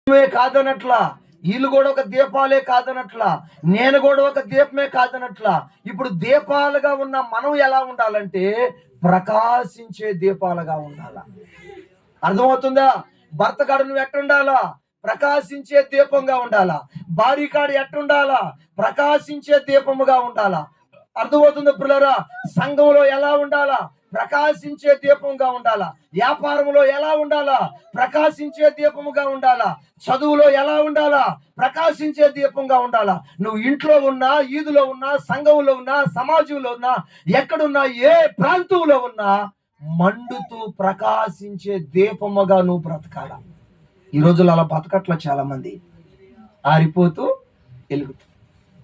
కాదనట్లా, వీళ్ళు కూడా ఒక దీపాలే కాదనట్లా, నేను కూడా ఒక దీపమే కాదనట్లా. ఇప్పుడు దీపాలుగా ఉన్న మనం ఎలా ఉండాలంటే ప్రకాశించే దీపాలుగా ఉండాలా. అర్థమవుతుందా? భర్త కాడ నువ్వు ఎట్టుండాలా? ప్రకాశించే దీపంగా ఉండాలా. భార్య కాడ ఎట్టుండాలా? ప్రకాశించే దీపముగా ఉండాలా. అర్థమవుతుంది పిల్లరా? సంఘంలో ఎలా ఉండాలా? ప్రకాశించే దీపంగా ఉండాలా. వ్యాపారంలో ఎలా ఉండాలా? ప్రకాశించే దీపముగా ఉండాలా. చదువులో ఎలా ఉండాలా? ప్రకాశించే దీపంగా ఉండాలా. నువ్వు ఇంట్లో ఉన్నా, ఈదులో ఉన్నా, సంఘంలో ఉన్నా, సమాజంలో ఉన్నా, ఎక్కడున్నా, ఏ ప్రాంతంలో ఉన్నా మండుతూ ప్రకాశించే దీపముగా నువ్వు బ్రతకాల. ఈ రోజుల్లో అలా బతకట్ల చాలా మంది. ఆరిపోతూ వెలుగుతూ,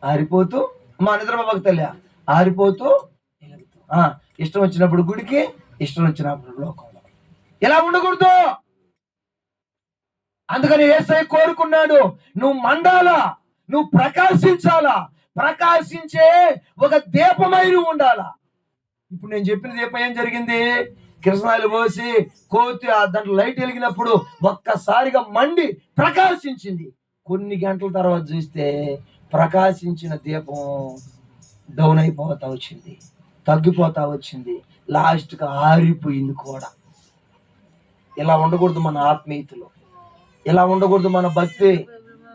ఆరిపోతూ మా నిద్రబాబుకి తెలియ, ఆరిపోతూ వెలుగుతూ, ఇష్టం వచ్చినప్పుడు గుడికి, ఇష్టం వచ్చినప్పుడు లోకంలో. ఇలా ఉండకూడదు. అందుకని యేసయ్య కోరుకున్నాడు, నువ్వు మండాలా, నువ్వు ప్రకాశించాలా. ప్రకాశించే ఒక దీపమై నువ్వు ఉండాలా. ఇప్పుడు నేను చెప్పిన దీపం ఏం జరిగింది? కిరసనాయిలు పోసి కోతి దాంట్లో లైట్ వెలిగినప్పుడు ఒక్కసారిగా మండి ప్రకాశించింది. కొన్ని గంటల తర్వాత చూస్తే ప్రకాశించిన దీపం డౌన్ అయిపోతా వచ్చింది, తగ్గిపోతా వచ్చింది, లాస్ట్గా ఆరిపోయింది కూడా. ఇలా ఉండకూడదు మన ఆత్మీయతలో, ఇలా ఉండకూడదు మన భక్తి.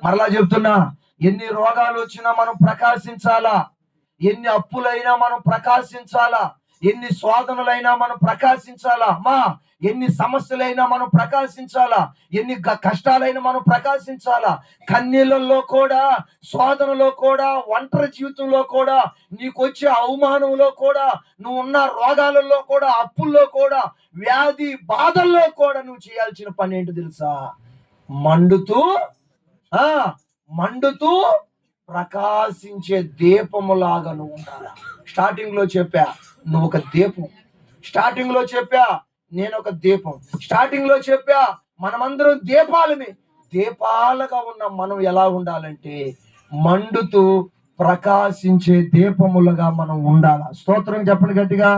మరలా చెప్తున్నా, ఎన్ని రోగాలు వచ్చినా మనం ప్రకాశించాలా, ఎన్ని అప్పులైనా మనం ప్రకాశించాలా, ఎన్ని శోధనలైనా మనం ప్రకాశించాలా, ఎన్ని సమస్యలైనా మనం ప్రకాశించాలా, ఎన్ని కష్టాలైనా మనం ప్రకాశించాలా. కన్నీళ్ళల్లో కూడా, శోధనలో కూడా, ఒంటరి జీవితంలో కూడా, నీకు వచ్చే అవమానంలో కూడా, నువ్వు ఉన్న రోగాలలో కూడా, అప్పుల్లో కూడా, వ్యాధి బాధల్లో కూడా నువ్వు చేయాల్సిన పని ఏంటో తెలుసా? మండుతూ మండుతూ ప్రకాశించే దీపములాగా నువ్వు ఉండాలి. స్టార్టింగ్ లో చెప్పా, నువ్వు ఒక దీపం. స్టార్టింగ్ లో చెప్పా, నేను ఒక దీపం. స్టార్టింగ్ లో చెప్పా, మనమందరం దీపాలమే. దీపాలుగా ఉన్న మనం ఎలా ఉండాలంటే మండుతూ ప్రకాశించే దీపములుగా మనం ఉండాలి. స్తోత్రం చెప్పండి గట్టిగా.